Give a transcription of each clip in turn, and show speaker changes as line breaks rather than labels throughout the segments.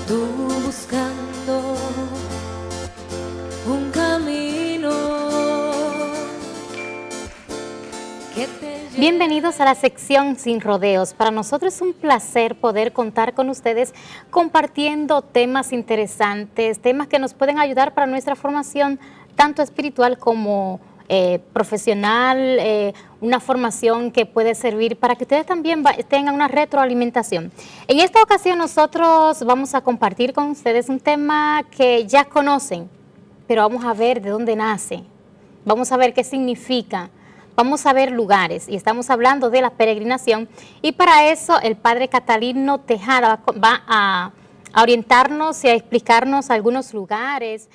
tú buscando un camino que te lleve.
Bienvenidos a la sección Sin Rodeos. Para nosotros es un placer poder contar con ustedes compartiendo temas interesantes, temas que nos pueden ayudar para nuestra formación tanto espiritual como profesional, una formación que puede servir para que ustedes también tengan una retroalimentación. En esta ocasión nosotros vamos a compartir con ustedes un tema que ya conocen, pero vamos a ver de dónde nace, vamos a ver qué significa, vamos a ver lugares y estamos hablando de la peregrinación y para eso el padre Catalino Tejada va a orientarnos y a explicarnos algunos lugares.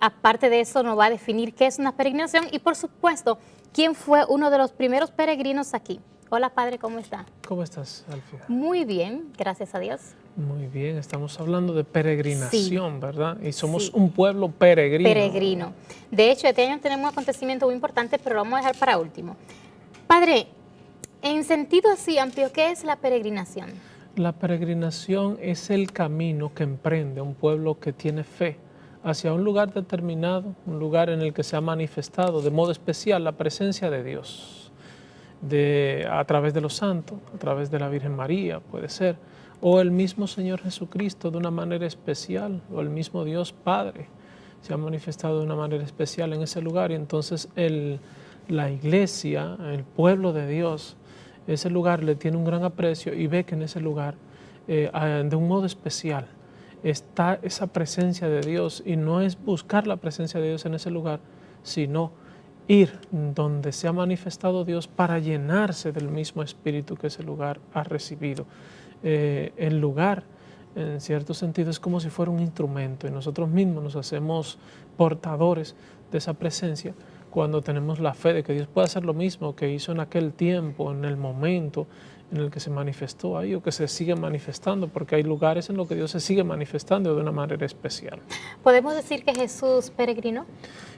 Aparte de eso nos va a definir qué es una peregrinación y por supuesto quién fue uno de los primeros peregrinos aquí. Hola padre, ¿cómo está?
¿Cómo estás, Alfia?
Muy bien, gracias a Dios.
Muy bien, estamos hablando de peregrinación,
Sí,
¿verdad? Y somos
sí,
un pueblo peregrino.
Peregrino. De hecho, este año tenemos un acontecimiento muy importante, pero lo vamos a dejar para último. Padre, en sentido así amplio, ¿qué es la peregrinación?
La peregrinación es el camino que emprende un pueblo que tiene fe hacia un lugar determinado, un lugar en el que se ha manifestado de modo especial la presencia de Dios, a través de los santos, a través de la Virgen María, puede ser, o el mismo Señor Jesucristo de una manera especial, o el mismo Dios Padre se ha manifestado de una manera especial en ese lugar. Y entonces la iglesia, el pueblo de Dios, ese lugar le tiene un gran aprecio y ve que en ese lugar, de un modo especial, está esa presencia de Dios, y no es buscar la presencia de Dios en ese lugar, sino ir donde se ha manifestado Dios para llenarse del mismo espíritu que ese lugar ha recibido. El lugar, en cierto sentido, es como si fuera un instrumento y nosotros mismos nos hacemos portadores de esa presencia cuando tenemos la fe de que Dios puede hacer lo mismo que hizo en aquel tiempo, en el momento en el que se manifestó ahí o que se sigue manifestando, porque hay lugares en los que Dios se sigue manifestando de una manera especial.
¿Podemos decir que Jesús peregrinó?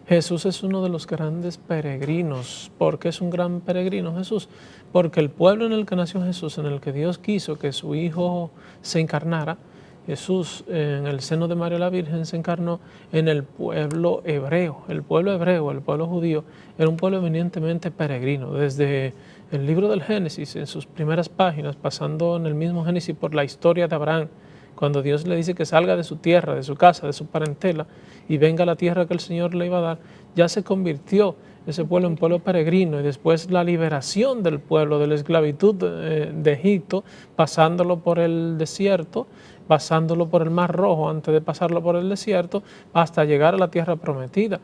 Jesús es uno de los grandes peregrinos. ¿Por qué es un gran peregrino Jesús? Porque el pueblo en el que nació Jesús, en el que Dios quiso que su Hijo se encarnara, Jesús en el seno de María la Virgen se encarnó en el pueblo hebreo. El pueblo hebreo, el pueblo judío, era un pueblo eminentemente peregrino. Desde el libro del Génesis, en sus primeras páginas, pasando en el mismo Génesis por la historia de Abraham, cuando Dios le dice que salga de su tierra, de su casa, de su parentela y venga a la tierra que el Señor le iba a dar, ya se convirtió ese pueblo en pueblo peregrino. Y después la liberación del pueblo de la esclavitud de Egipto, pasándolo por el desierto, pasándolo por el Mar Rojo antes de pasarlo por el desierto, hasta llegar a la tierra prometida.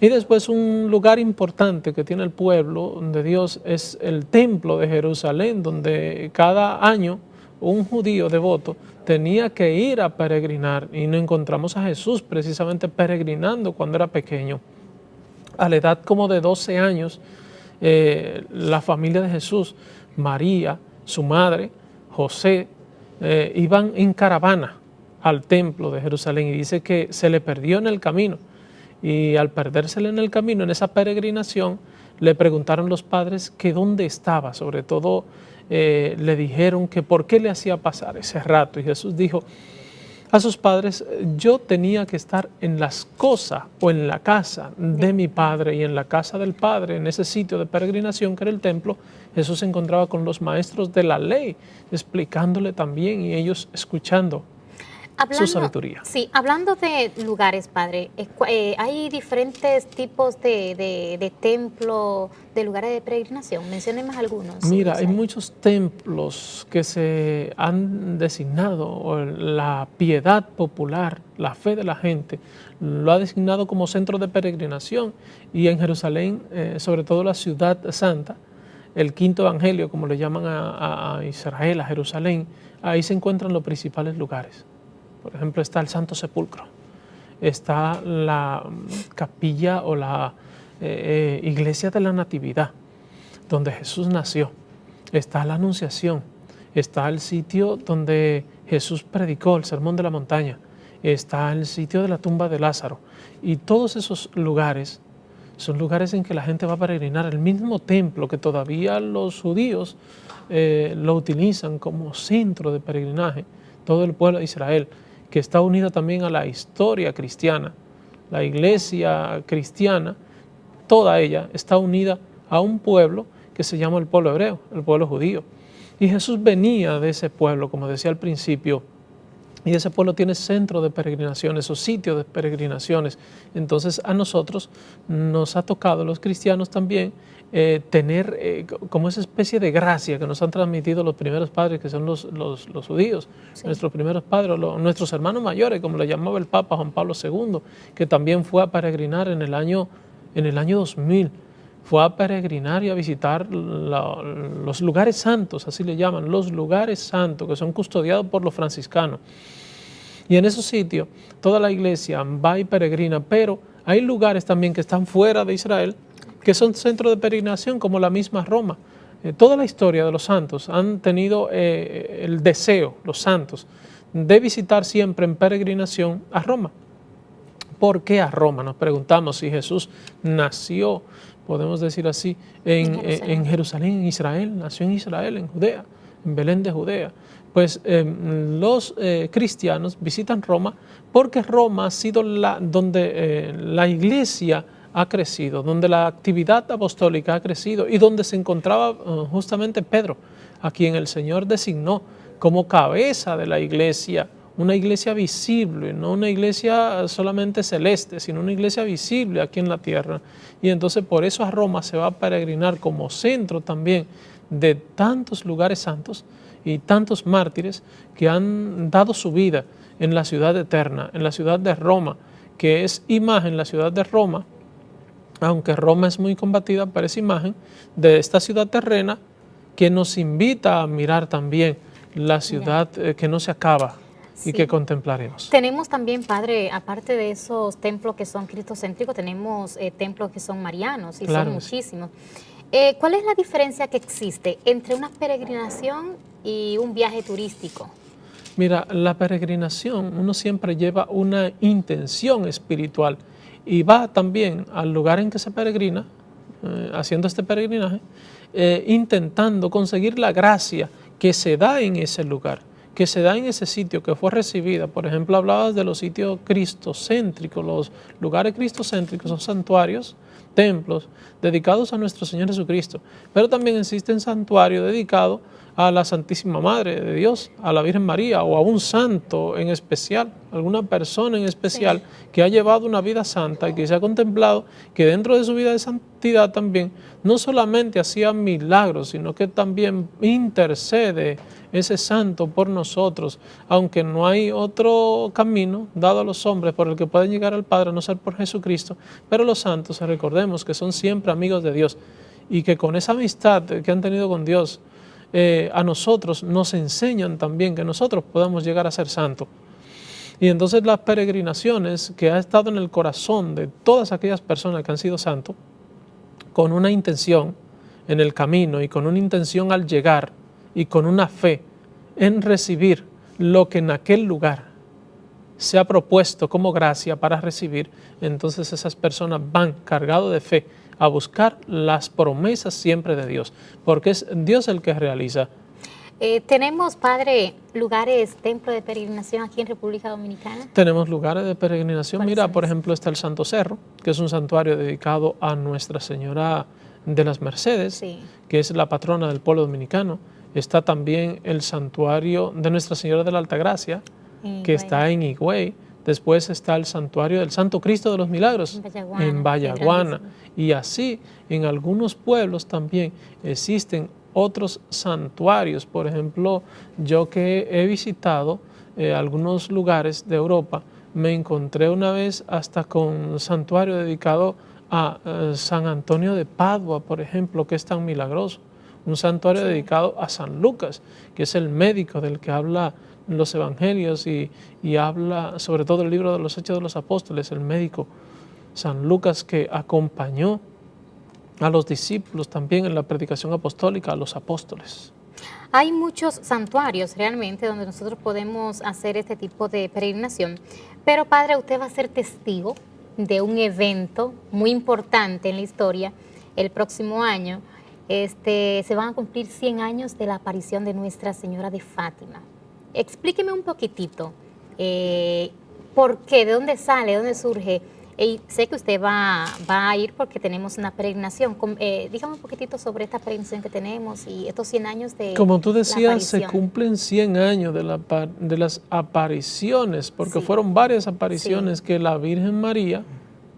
Y después un lugar importante que tiene el pueblo de Dios es el templo de Jerusalén, donde cada año un judío devoto tenía que ir a peregrinar, y nos encontramos a Jesús precisamente peregrinando cuando era pequeño. A la edad como de 12 años, la familia de Jesús, María, su madre, José, iban en caravana al templo de Jerusalén, y dice que se le perdió en el camino, y al perdérsele en el camino, en esa peregrinación, le preguntaron los padres que dónde estaba. Sobre todo le dijeron que por qué le hacía pasar ese rato, y Jesús dijo a sus padres: yo tenía que estar en las cosas o en la casa de mi Padre, y en la casa del Padre, en ese sitio de peregrinación que era el templo, Jesús se encontraba con los maestros de la ley, explicándole también y ellos escuchando su sabiduría.
Sí, hablando de lugares, padre, hay diferentes tipos de templos, de lugares de peregrinación. Menciónenme algunos.
Mira, hay muchos templos que se han designado, o la piedad popular, la fe de la gente, lo ha designado como centro de peregrinación. Y en Jerusalén, sobre todo la ciudad santa, el quinto evangelio, como le llaman a Israel, a Jerusalén, ahí se encuentran los principales lugares. Por ejemplo, está el Santo Sepulcro, está la capilla o la iglesia de la Natividad, donde Jesús nació, está la Anunciación, está el sitio donde Jesús predicó el Sermón de la Montaña, está el sitio de la tumba de Lázaro, y todos esos lugares son lugares en que la gente va a peregrinar. El mismo templo que todavía los judíos lo utilizan como centro de peregrinaje, todo el pueblo de Israel, que está unida también a la historia cristiana. La iglesia cristiana, toda ella está unida a un pueblo que se llama el pueblo hebreo, el pueblo judío. Y Jesús venía de ese pueblo, como decía al principio, y ese pueblo tiene centro de peregrinaciones o sitio de peregrinaciones. Entonces a nosotros nos ha tocado, los cristianos también, tener como esa especie de gracia que nos han transmitido los primeros padres, que son los judíos, sí. Nuestros primeros padres, nuestros hermanos mayores, como le llamaba el Papa Juan Pablo II, que también fue a peregrinar en el año 2000. Fue a peregrinar y a visitar los lugares santos, así le llaman, los lugares santos, que son custodiados por los franciscanos. Y en esos sitios toda la iglesia va y peregrina, pero hay lugares también que están fuera de Israel, que son centros de peregrinación, como la misma Roma. Toda la historia de los santos han tenido el deseo, los santos, de visitar siempre en peregrinación a Roma. ¿Por qué a Roma? Nos preguntamos si Jesús nació, podemos decir así, en Jerusalén, en Israel, nació en Israel, en Judea, en Belén de Judea. Pues los cristianos visitan Roma porque Roma ha sido donde la iglesia ha crecido, donde la actividad apostólica ha crecido y donde se encontraba justamente Pedro, a quien el Señor designó como cabeza de la iglesia, una iglesia visible, no una iglesia solamente celeste, sino una iglesia visible aquí en la tierra. Y entonces por eso a Roma se va a peregrinar como centro también de tantos lugares santos y tantos mártires que han dado su vida en la ciudad eterna, en la ciudad de Roma, que es imagen, la ciudad de Roma, aunque Roma es muy combatida, pero es imagen de esta ciudad terrena que nos invita a mirar también la ciudad que no se acaba. Sí. Y que contemplaremos.
Tenemos también, Padre, aparte de esos templos que son cristocéntricos, tenemos templos que son marianos y claro, son muchísimos. ¿Cuál es la diferencia que existe entre una peregrinación y un viaje turístico?
Mira, la peregrinación, uno siempre lleva una intención espiritual y va también al lugar en que se peregrina, haciendo este peregrinaje, intentando conseguir la gracia que se da en ese lugar, que se da en ese sitio, que fue recibida. Por ejemplo, hablabas de los sitios cristocéntricos. Los lugares cristocéntricos son santuarios, templos, dedicados a nuestro Señor Jesucristo. Pero también existen santuarios dedicados a la Santísima Madre de Dios, a la Virgen María o a un santo en especial, alguna persona en especial sí, que ha llevado una vida santa y que se ha contemplado que dentro de su vida de santidad también no solamente hacía milagros, sino que también intercede ese santo por nosotros, aunque no hay otro camino dado a los hombres por el que pueden llegar al Padre a no ser por Jesucristo, pero los santos, recordemos que son siempre amigos de Dios y que con esa amistad que han tenido con Dios, a nosotros nos enseñan también que nosotros podamos llegar a ser santos. Y entonces las peregrinaciones que ha estado en el corazón de todas aquellas personas que han sido santos, con una intención en el camino y con una intención al llegar y con una fe en recibir lo que en aquel lugar se ha propuesto como gracia para recibir, entonces esas personas van cargados de fe a buscar las promesas siempre de Dios, porque es Dios el que realiza.
¿Tenemos, Padre, lugares, templos de peregrinación aquí en República Dominicana?
Tenemos lugares de peregrinación. Mira, por ejemplo, está el Santo Cerro, que es un santuario dedicado a Nuestra Señora de las Mercedes, sí, que es la patrona del pueblo dominicano. Está también el santuario de Nuestra Señora de la Altagracia, que está en Higüey. Después está el santuario del Santo Cristo de los Milagros en Vallaguana. Y así en algunos pueblos también existen otros santuarios. Por ejemplo, yo que he visitado algunos lugares de Europa, me encontré una vez hasta con un santuario dedicado a San Antonio de Padua, por ejemplo, que es tan milagroso. Un santuario sí, dedicado a San Lucas, que es el médico del que habla los evangelios y habla sobre todo el libro de los Hechos de los Apóstoles, el médico San Lucas que acompañó a los discípulos también en la predicación apostólica, a los apóstoles.
Hay muchos santuarios realmente donde nosotros podemos hacer este tipo de peregrinación, pero Padre, usted va a ser testigo de un evento muy importante en la historia el próximo año. Se van a cumplir 100 años de la aparición de Nuestra Señora de Fátima. Explíqueme un poquitito ¿Por qué? ¿De dónde sale? ¿De dónde surge? Y sé que usted va a ir porque tenemos una peregrinación. Dígame un poquitito sobre esta peregrinación que tenemos y estos 100 años de
Como tú decías, se
aparición.
cumplen 100 años de las apariciones, porque
Sí.
fueron varias apariciones que la Virgen María,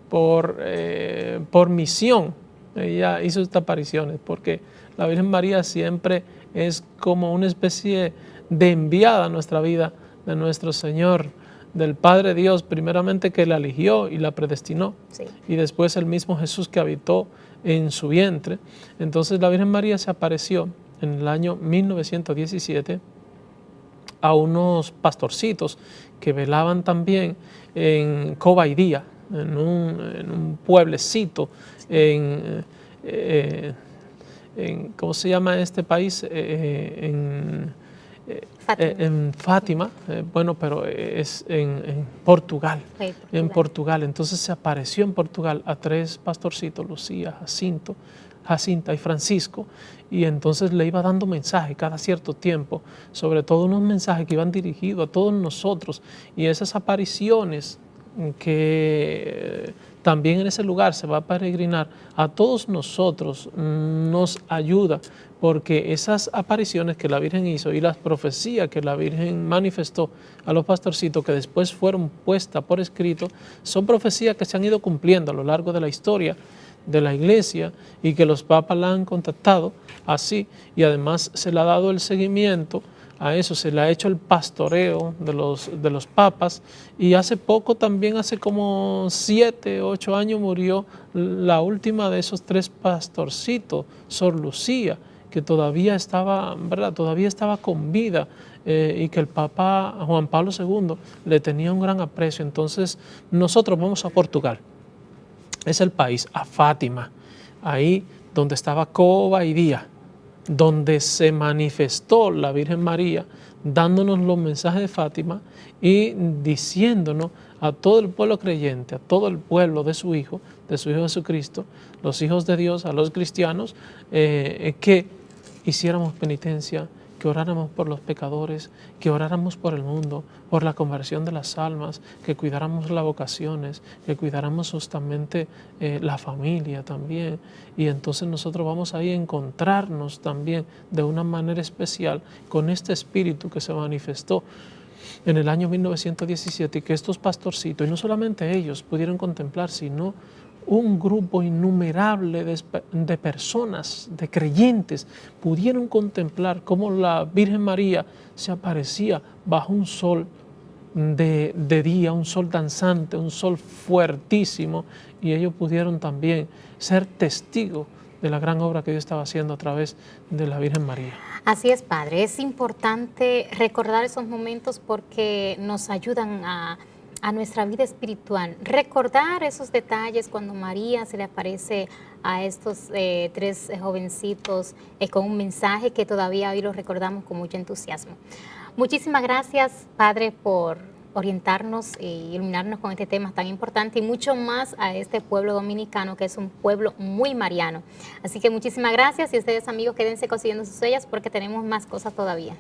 por misión, ella hizo estas apariciones, porque la Virgen María siempre es como una especie de enviada a nuestra vida de nuestro Señor, del Padre Dios, primeramente que la eligió y la predestinó,
Sí.
y después el mismo Jesús que habitó en su vientre. Entonces la Virgen María se apareció en el año 1917 a unos pastorcitos que velaban también en Cobaidía, en un pueblecito, ¿cómo se llama este país?
Fátima.
En Fátima, bueno, pero es en Portugal,
Ok,
en
Portugal.
Portugal. Entonces se apareció en Portugal a 3 pastorcitos, Lucía, Jacinta y Francisco, y entonces le iba dando mensajes cada cierto tiempo, sobre todo unos mensajes que iban dirigidos a todos nosotros, y esas apariciones que también en ese lugar se va a peregrinar, a todos nosotros nos ayuda, porque esas apariciones que la Virgen hizo y las profecías que la Virgen manifestó a los pastorcitos, que después fueron puestas por escrito, son profecías que se han ido cumpliendo a lo largo de la historia de la iglesia y que los papas la han contactado así, y además se le ha dado el seguimiento a eso, se le ha hecho el pastoreo de los papas, y hace poco también, hace como 7, 8 años, murió la última de esos 3 pastorcitos, Sor Lucía, que todavía estaba, ¿verdad? Todavía estaba con vida, y que el Papa Juan Pablo II le tenía un gran aprecio. Entonces nosotros vamos a Portugal, es el país, a Fátima, ahí donde estaba Cobaidía, donde se manifestó la Virgen María, dándonos los mensajes de Fátima y diciéndonos a todo el pueblo creyente, a todo el pueblo de su Hijo Jesucristo, los hijos de Dios, a los cristianos, que hiciéramos penitencia, que oráramos por los pecadores, que oráramos por el mundo, por la conversión de las almas, que cuidáramos las vocaciones, que cuidáramos justamente la familia también. Y entonces nosotros vamos ahí a encontrarnos también de una manera especial con este espíritu que se manifestó en el año 1917, y que estos pastorcitos, y no solamente ellos, pudieron contemplar, sino un grupo innumerable de personas, de creyentes, pudieron contemplar cómo la Virgen María se aparecía bajo un sol de día, un sol danzante, un sol fuertísimo, y ellos pudieron también ser testigos de la gran obra que Dios estaba haciendo a través de la Virgen María.
Así es, Padre. Es importante recordar esos momentos porque nos ayudan a nuestra vida espiritual. Recordar esos detalles cuando María se le aparece a estos 3 jovencitos con un mensaje que todavía hoy lo recordamos con mucho entusiasmo. Muchísimas gracias, Padre, por orientarnos e iluminarnos con este tema tan importante y mucho más a este pueblo dominicano, que es un pueblo muy mariano. Así que muchísimas gracias, y ustedes, amigos, quédense consiguiendo sus huellas porque tenemos más cosas todavía.